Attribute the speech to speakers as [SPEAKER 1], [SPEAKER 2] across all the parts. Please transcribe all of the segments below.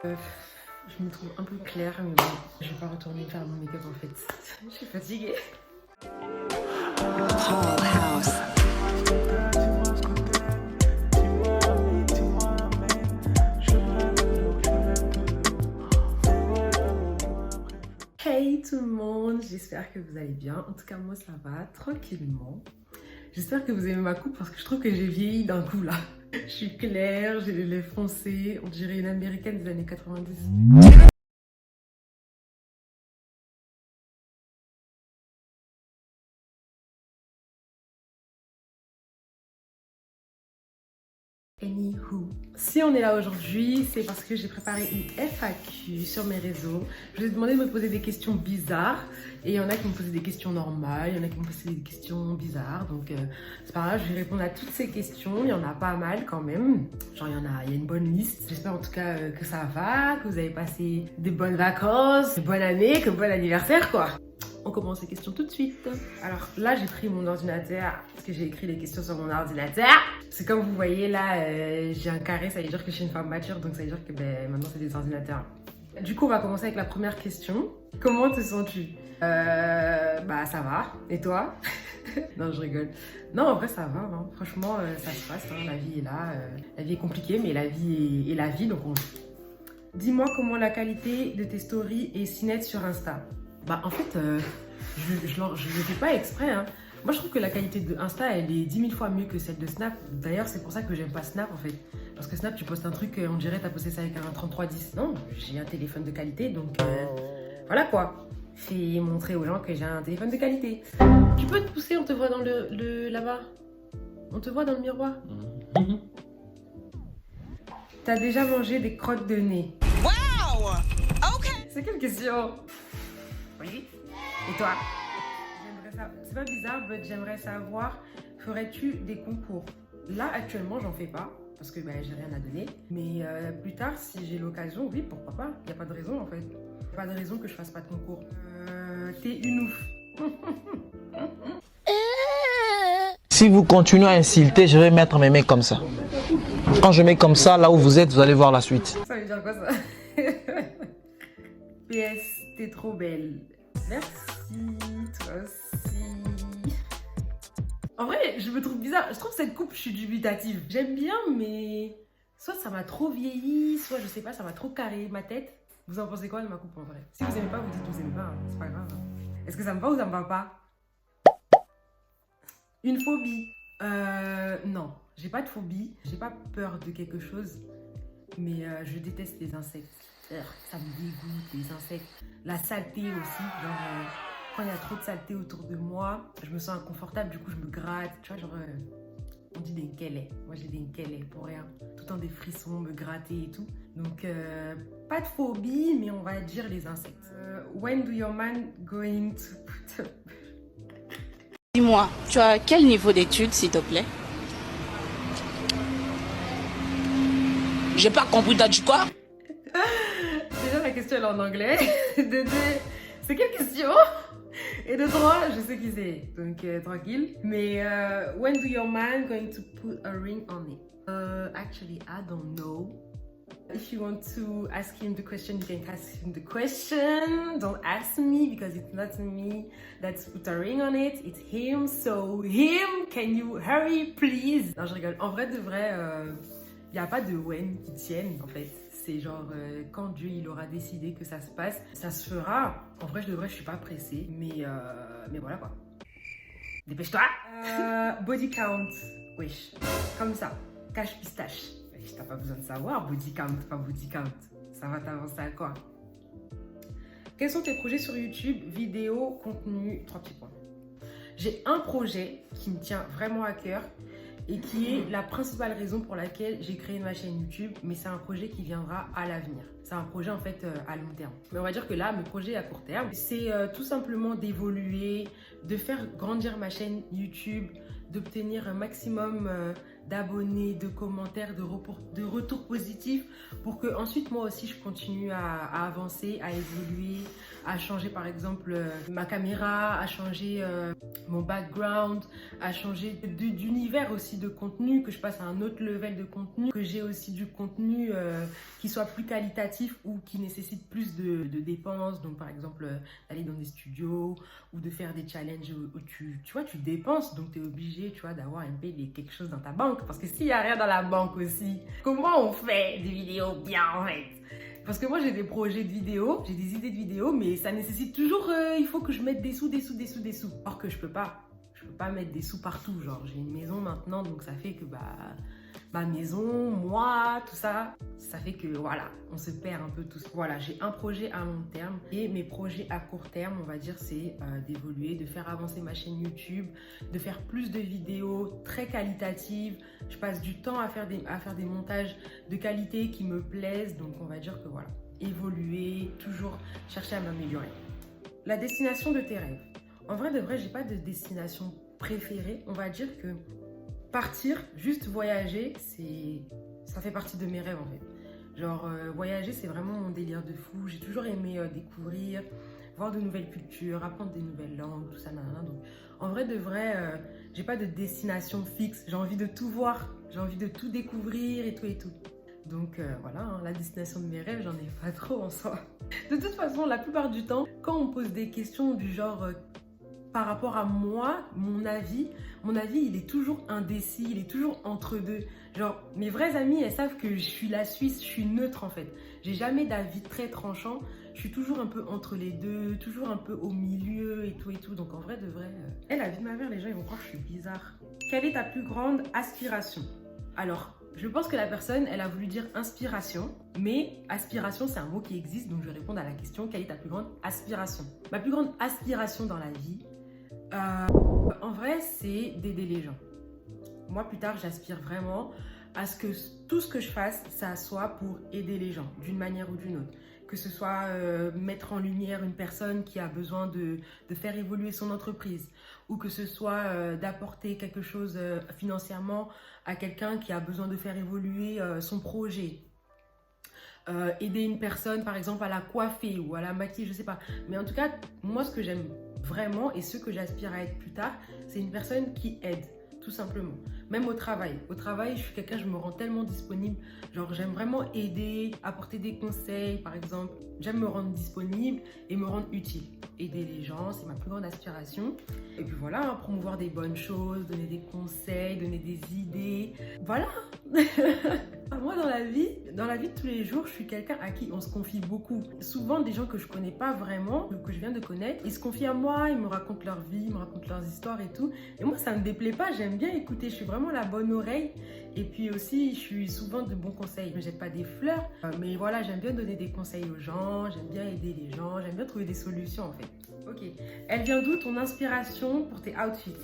[SPEAKER 1] Je me trouve un peu claire, mais bon, je vais pas retourner faire mon make-up en fait. Je suis fatiguée. Whole house. Hey tout le monde, j'espère que vous allez bien. En tout cas, moi ça va tranquillement. J'espère que vous aimez ma coupe parce que je trouve que j'ai vieilli d'un coup là. Je suis claire, j'ai les lèvres foncées, on dirait une américaine des années 90. Anywho, si on est là aujourd'hui, c'est parce que j'ai préparé une FAQ sur mes réseaux. Je vous ai demandé de me poser des questions bizarres. Et il y en a qui me posaient des questions normales, il y en a qui me posaient des questions bizarres. Donc c'est pas grave, je vais répondre à toutes ces questions. Il y en a pas mal quand même. Genre il y a une bonne liste. J'espère en tout cas que ça va, que vous avez passé des bonnes vacances, de bonne année, que bon anniversaire quoi. On commence les questions tout de suite. Alors là, j'ai pris mon ordinateur parce que j'ai écrit les questions sur mon ordinateur. C'est comme vous voyez là, j'ai un carré, ça veut dire que je suis une femme mature, donc ça veut dire que maintenant c'est des ordinateurs. Du coup, on va commencer avec la première question. Comment te sens-tu? Bah ça va. Et toi? Non, je rigole. Non, en vrai, ça va. Hein. Franchement, ça se passe. Hein. La vie est là. La vie est compliquée, mais la vie est la vie, donc on... Dis-moi comment la qualité de tes stories est si nette sur Insta. Bah en fait, je ne le fais pas exprès. Hein. Moi je trouve que la qualité de Insta elle est 10 000 fois mieux que celle de Snap. D'ailleurs c'est pour ça que j'aime pas Snap en fait. Parce que Snap tu postes un truc, on dirait t'as posté ça avec un 3310. Non, j'ai un téléphone de qualité donc voilà quoi. Fais montrer aux gens que j'ai un téléphone de qualité. Tu peux te pousser, on te voit dans le là-bas. On te voit dans le miroir. T'as déjà mangé des crottes de nez? Wow! Ok! C'est quelle question? Oui. Et toi? C'est pas bizarre, mais j'aimerais savoir, ferais-tu des concours? Là, actuellement, j'en fais pas, parce que j'ai rien à donner. Mais plus tard, si j'ai l'occasion, oui, pourquoi pas? Il n'y a pas de raison, en fait. Pas de raison que je fasse pas de concours. T'es une ouf.
[SPEAKER 2] Si vous continuez à insulter, je vais mettre mes mains comme ça. Quand je mets comme ça, là où vous êtes, vous allez voir la suite.
[SPEAKER 1] Ça veut dire quoi ça? PS, t'es trop belle. Merci, toi aussi. En vrai, je me trouve bizarre. Je trouve cette coupe, je suis dubitative. J'aime bien, mais soit ça m'a trop vieilli, soit je sais pas, ça m'a trop carré ma tête. Vous en pensez quoi de ma coupe en vrai? Si vous aimez pas, vous dites que vous aimez pas. Hein. C'est pas grave. Hein. Est-ce que ça me va ou ça me va pas? Une phobie? Non. J'ai pas de phobie. J'ai pas peur de quelque chose. Mais je déteste les insectes. Ça me dégoûte, les insectes. La saleté aussi. Genre, quand il y a trop de saleté autour de moi, je me sens inconfortable. Du coup, je me gratte. Tu vois, genre, on dit des nkélés. Moi, j'ai des nkélés pour rien. Tout le temps des frissons, me gratter et tout. Donc, pas de phobie, mais on va dire les insectes. When do your man going to put up...
[SPEAKER 3] Dis-moi, tu as quel niveau d'études, s'il te plaît? J'ai pas compris, t'as dit quoi?
[SPEAKER 1] Déjà, la question elle est en anglais. De deux, c'est quelle question? Et de trois, je sais qui c'est. Donc, tranquille. Mais, when do your man going to put a ring on it? Actually, I don't know. If you want to ask him the question, you can ask him the question. Don't ask me because it's not me that's put a ring on it. It's him. So, him, can you hurry, please? Non, je rigole. En vrai, de vrai... il n'y a pas de when qui tienne en fait. C'est genre quand Dieu il aura décidé que ça se passe, ça se fera. En vrai, je suis pas pressée, mais voilà quoi. Dépêche-toi. Body count, wesh. Comme ça, cache pistache. Wesh, t'as pas besoin de savoir, body count, pas body count. Ça va t'avancer à quoi? Quels sont tes projets sur YouTube, vidéo, contenu, 3 petits points. J'ai un projet qui me tient vraiment à cœur et qui est la principale raison pour laquelle j'ai créé ma chaîne YouTube, mais c'est un projet qui viendra à l'avenir. C'est un projet en fait à long terme. Mais on va dire que là, mon projet à court terme, c'est tout simplement d'évoluer, de faire grandir ma chaîne YouTube, d'obtenir un maximum d'abonnés, de commentaires, de retours positifs pour que ensuite moi aussi je continue à avancer, à évoluer, à changer par exemple ma caméra, à changer mon background, à changer d'univers aussi de contenu, que je passe à un autre level de contenu, que j'ai aussi du contenu qui soit plus qualitatif ou qui nécessite plus de dépenses. Donc par exemple d'aller dans des studios ou de faire des challenges où tu vois, tu dépenses, donc tu es obligé, tu vois, d'avoir un peu quelque chose dans ta banque. Parce que s'il n'y a rien dans la banque aussi, comment on fait des vidéos bien en fait? Parce que moi j'ai des projets de vidéos, j'ai des idées de vidéos, mais ça nécessite toujours, il faut que je mette des sous. Or que je peux pas mettre des sous partout. Genre j'ai une maison maintenant, donc ça fait que ma maison, moi, tout ça, ça fait que voilà, on se perd un peu tous. Voilà, j'ai un projet à long terme et mes projets à court terme, on va dire, c'est d'évoluer, de faire avancer ma chaîne YouTube, de faire plus de vidéos très qualitatives. Je passe du temps à faire des montages de qualité qui me plaisent, donc on va dire que voilà, évoluer, toujours chercher à m'améliorer. La destination de tes rêves. En vrai de vrai, j'ai pas de destination préférée. On va dire que partir, juste voyager, ça fait partie de mes rêves en fait. Genre voyager, c'est vraiment mon délire de fou. J'ai toujours aimé découvrir, voir de nouvelles cultures, apprendre des nouvelles langues, tout ça, nanana. Donc en vrai de vrai, j'ai pas de destination fixe. J'ai envie de tout voir, j'ai envie de tout découvrir et tout et tout. Donc voilà, hein, la destination de mes rêves, j'en ai pas trop en soi. De toute façon, la plupart du temps, quand on me pose des questions du genre par rapport à moi, mon avis, il est toujours indécis, il est toujours entre deux. Genre, mes vraies amies, elles savent que je suis la Suisse, je suis neutre en fait. J'ai jamais d'avis très tranchant, je suis toujours un peu entre les deux, toujours un peu au milieu et tout et tout. Donc en vrai de vrai, la vie de ma mère, les gens ils vont croire que je suis bizarre. Quelle est ta plus grande aspiration? Alors, je pense que la personne, elle a voulu dire inspiration, mais aspiration, c'est un mot qui existe, donc je vais répondre à la question, quelle est ta plus grande aspiration? Ma plus grande aspiration dans la vie, en vrai, c'est d'aider les gens. Moi, plus tard, j'aspire vraiment à ce que tout ce que je fasse, ça soit pour aider les gens, d'une manière ou d'une autre. Que ce soit mettre en lumière une personne qui a besoin de faire évoluer son entreprise, ou que ce soit d'apporter quelque chose financièrement à quelqu'un qui a besoin de faire évoluer son projet. Aider une personne, par exemple, à la coiffer ou à la maquiller, je sais pas. Mais en tout cas, moi, ce que j'aime vraiment et ce que j'aspire à être plus tard, c'est une personne qui aide, tout simplement. Même au travail. Au travail, je suis quelqu'un, je me rends tellement disponible. Genre, j'aime vraiment aider, apporter des conseils, par exemple. J'aime me rendre disponible et me rendre utile. Aider les gens, c'est ma plus grande aspiration. Et puis voilà, hein, promouvoir des bonnes choses, donner des conseils, donner des idées. Voilà. Moi, dans la vie de tous les jours, je suis quelqu'un à qui on se confie beaucoup. Souvent, des gens que je connais pas vraiment, que je viens de connaître, ils se confient à moi, ils me racontent leur vie, ils me racontent leurs histoires et tout. Et moi, ça me déplaît pas, j'aime bien écouter. Je suis vraiment la bonne oreille. Et puis aussi, je suis souvent de bons conseils. Je ne jette pas des fleurs, mais voilà, j'aime bien donner des conseils aux gens, j'aime bien aider les gens, j'aime bien trouver des solutions en fait. Ok. Elle vient d'où ton inspiration pour tes outfits?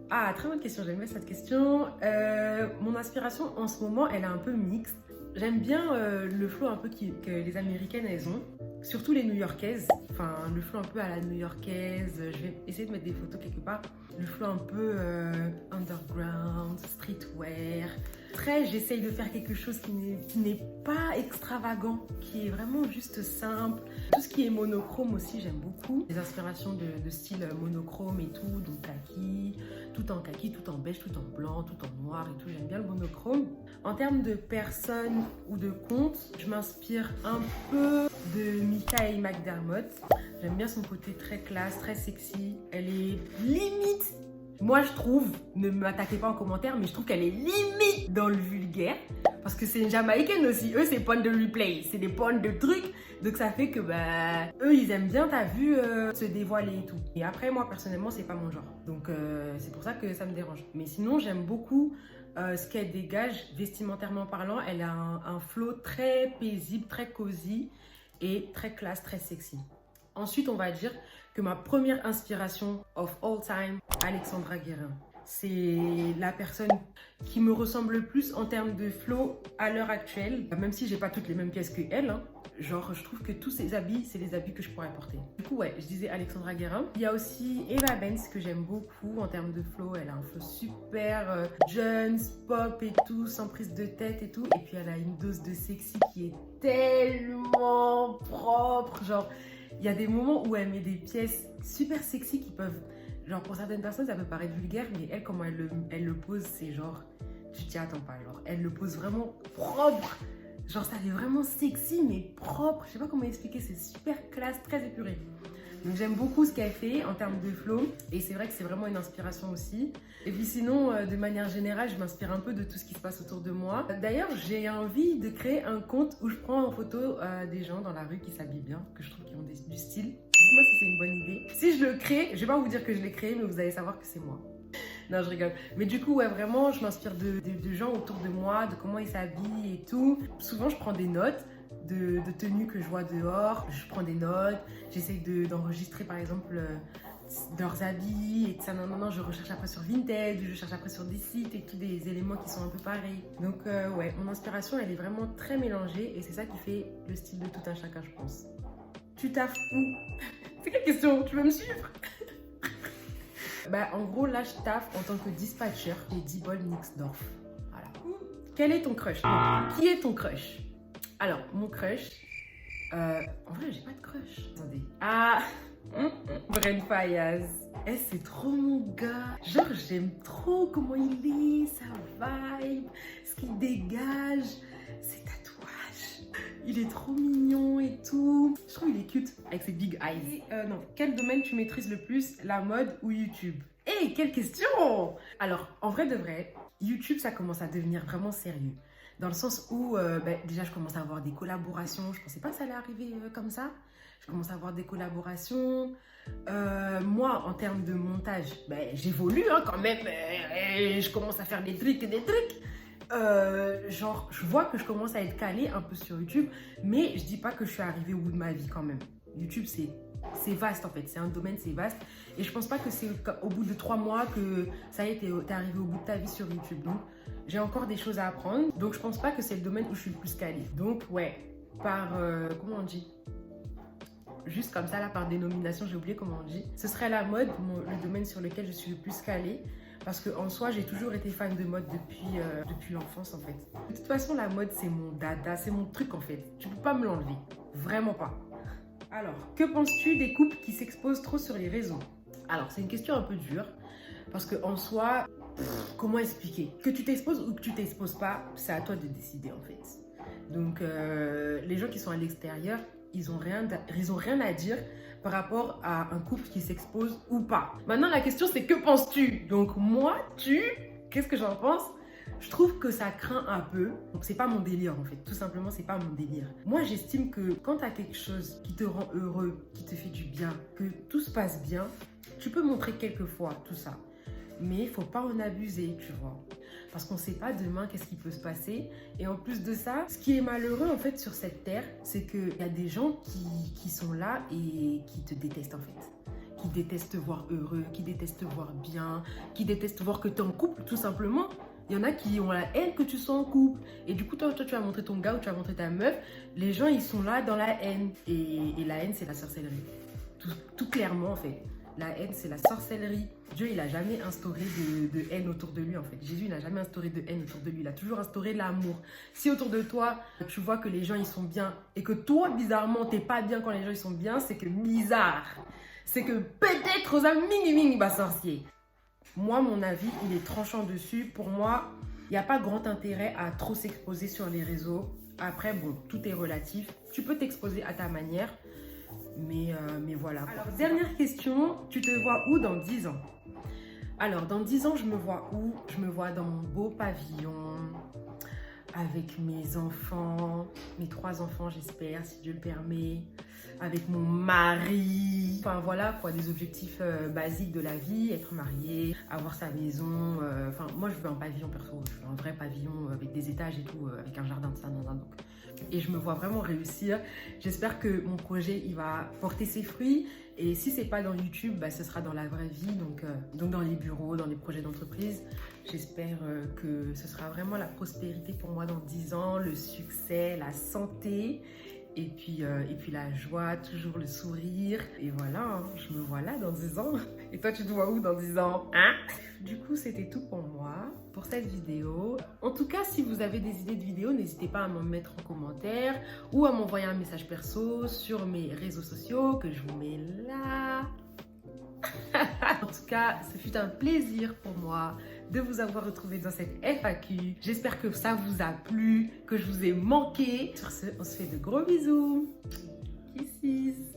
[SPEAKER 1] Ah, très bonne question, j'aime bien cette question. Mon inspiration en ce moment, elle est un peu mixte. J'aime bien le flow un peu que les Américaines, elles ont. Surtout les New-Yorkaises. Enfin, le flow un peu à la New-Yorkaise. Je vais essayer de mettre des photos quelque part. Le flow un peu underground, streetwear. J'essaye de faire quelque chose qui n'est pas extravagant, qui est vraiment juste simple. Tout ce qui est monochrome aussi, j'aime beaucoup. Les inspirations de style monochrome et tout, donc kaki, tout en beige, tout en blanc, tout en noir et tout. J'aime bien le monochrome. En termes de personnes ou de comptes, je m'inspire un peu de Michael McDermott. J'aime bien son côté très classe, très sexy. Elle est limite. Moi, je trouve, ne m'attaquez pas en commentaire, mais je trouve qu'elle est limite dans le vulgaire. Parce que c'est une Jamaïcaine aussi. Eux, c'est point de replay. C'est des points de trucs. Donc, ça fait que, eux, ils aiment bien, t'as vu, se dévoiler et tout. Et après, moi, personnellement, c'est pas mon genre. Donc, c'est pour ça que ça me dérange. Mais sinon, j'aime beaucoup ce qu'elle dégage, vestimentairement parlant. Elle a un flow très paisible, très cosy et très classe, très sexy. Ensuite, on va dire que ma première inspiration of all time, Alexandra Guérin. c'est la personne qui me ressemble le plus en termes de flow à l'heure actuelle. Même si j'ai pas toutes les mêmes pièces que elle. Hein. Genre, je trouve que tous ces habits, c'est les habits que je pourrais porter. Du coup, ouais, je disais Alexandra Guérin. Il y a aussi Eva Benz que j'aime beaucoup en termes de flow. Elle a un flow super Jones, pop et tout, sans prise de tête et tout. Et puis, elle a une dose de sexy qui est tellement propre. Genre, il y a des moments où elle met des pièces super sexy qui peuvent... Genre, pour certaines personnes, ça peut paraître vulgaire, mais elle, comment elle le pose, c'est genre... Tu t'y attends pas, genre. Elle le pose vraiment propre. Genre, ça fait vraiment sexy, mais propre. Je sais pas comment expliquer, c'est super classe, très épuré. Donc, j'aime beaucoup ce qu'elle fait en termes de flow. Et c'est vrai que c'est vraiment une inspiration aussi. Et puis sinon, de manière générale, je m'inspire un peu de tout ce qui se passe autour de moi. D'ailleurs, j'ai envie de créer un compte où je prends en photo des gens dans la rue qui s'habillent bien, que je trouve qui ont du style. Dites-moi si c'est une bonne idée. Si je le crée, je vais pas vous dire que je l'ai créé, mais vous allez savoir que c'est moi. Non, je rigole. Mais du coup, ouais, vraiment, je m'inspire de gens autour de moi, de comment ils s'habillent et tout. Souvent, je prends des notes de tenues que je vois dehors. Je prends des notes. J'essaye d'enregistrer, par exemple, leurs habits et tout ça. Non, je recherche après sur Vinted, je cherche après sur des sites et tous des éléments qui sont un peu pareils. Donc, ouais, mon inspiration, elle est vraiment très mélangée et c'est ça qui fait le style de tout un chacun, je pense. Tu taffes où? C'est quelle question? Tu veux me suivre? Bah, en gros, là, je taffe en tant que dispatcher chez Diebold Nixdorf. Voilà. Quel est ton crush? Non, qui est ton crush? Alors, mon crush... en vrai, j'ai pas de crush. Attendez. Ah Brent Faiyaz. Eh, c'est trop mon gars. Genre, j'aime trop comment il est, sa vibe, ce qu'il dégage, ses tatouages. Il est trop mignon et tout. Je trouve qu'il est cute avec ses big eyes. Non, quel domaine tu maîtrises le plus, la mode ou YouTube? Hey, quelle question! Alors, en vrai de vrai, YouTube, ça commence à devenir vraiment sérieux. Dans le sens où, déjà, je commence à avoir des collaborations. Je pensais pas que ça allait arriver comme ça. Je commence à avoir des collaborations. Moi, en termes de montage, j'évolue hein, quand même. Je commence à faire des trucs. Genre, je vois que je commence à être calée un peu sur YouTube, mais je dis pas que je suis arrivée au bout de ma vie quand même. YouTube, c'est vaste en fait, c'est un domaine, c'est vaste. Et je pense pas que c'est au bout de 3 mois que ça y est, t'es arrivé au bout de ta vie sur YouTube. Donc, j'ai encore des choses à apprendre. Donc, je pense pas que c'est le domaine où je suis le plus calée. Donc, ouais, comment on dit? Juste comme ça, là, par dénomination, j'ai oublié comment on dit. Ce serait la mode, le domaine sur lequel je suis le plus calée. Parce qu'en soi, j'ai toujours été fan de mode depuis l'enfance, en fait. De toute façon, la mode, c'est mon dada, c'est mon truc, en fait. Tu peux pas me l'enlever. Vraiment pas. Alors, que penses-tu des couples qui s'exposent trop sur les réseaux? Alors, c'est une question un peu dure. Parce qu'en soi, comment expliquer? Que tu t'exposes ou que tu t'exposes pas, c'est à toi de décider, en fait. Donc, les gens qui sont à l'extérieur, ils ont rien à dire par rapport à un couple qui s'expose ou pas. Maintenant, la question, c'est que penses-tu? Donc, moi, qu'est-ce que j'en pense? Je trouve que ça craint un peu. Donc, c'est pas mon délire, en fait. Tout simplement, c'est pas mon délire. Moi, j'estime que quand tu as quelque chose qui te rend heureux, qui te fait du bien, que tout se passe bien, tu peux montrer quelquefois tout ça. Mais il ne faut pas en abuser, tu vois. Parce qu'on ne sait pas demain qu'est-ce qui peut se passer. Et en plus de ça, ce qui est malheureux en fait sur cette terre, c'est qu'il y a des gens qui sont là et qui te détestent en fait. Qui détestent te voir heureux, qui détestent te voir bien, qui détestent voir que tu es en couple tout simplement. Il y en a qui ont la haine que tu sois en couple. Et du coup, toi, tu vas montrer ton gars ou tu vas montrer ta meuf. Les gens, ils sont là dans la haine. Et la haine, c'est la sorcellerie. Tout clairement en fait. La haine, c'est la sorcellerie. Dieu, il n'a jamais instauré de haine autour de lui, en fait. Jésus, il n'a jamais instauré de haine autour de lui. Il a toujours instauré l'amour. Si autour de toi, tu vois que les gens, ils sont bien et que toi, bizarrement, t'es pas bien quand les gens, ils sont bien, c'est que bizarre. C'est que peut-être aux amis, bah sorcier. Moi, mon avis, il est tranchant dessus. Pour moi, il n'y a pas grand intérêt à trop s'exposer sur les réseaux. Après, bon, tout est relatif. Tu peux t'exposer à ta manière. Mais voilà. Alors, dernière question, tu te vois où dans 10 ans? Alors, dans 10 ans, je me vois où? Je me vois dans mon beau pavillon, avec mes enfants, mes 3 enfants, j'espère, si Dieu le permet, avec mon mari. Enfin voilà quoi, des objectifs basiques de la vie, être marié, avoir sa maison. Enfin moi je veux un pavillon perso, je veux un vrai pavillon avec des étages et tout, avec un jardin de ça dans un donc. Et je me vois vraiment réussir. J'espère que mon projet il va porter ses fruits. Et si c'est pas dans YouTube, bah, ce sera dans la vraie vie, donc dans les bureaux, dans les projets d'entreprise. J'espère que ce sera vraiment la prospérité pour moi dans 10 ans, le succès, la santé. Et puis la joie, toujours le sourire. Et voilà, hein, je me vois là dans 10 ans. Et toi, tu te vois où dans 10 ans, hein? Du coup, c'était tout pour moi, pour cette vidéo. En tout cas, si vous avez des idées de vidéos, n'hésitez pas à m'en mettre en commentaire ou à m'envoyer un message perso sur mes réseaux sociaux que je vous mets là. En tout cas, ce fut un plaisir pour moi de vous avoir retrouvé dans cette FAQ. J'espère que ça vous a plu, que je vous ai manqué. Sur ce, on se fait de gros bisous. Kisses.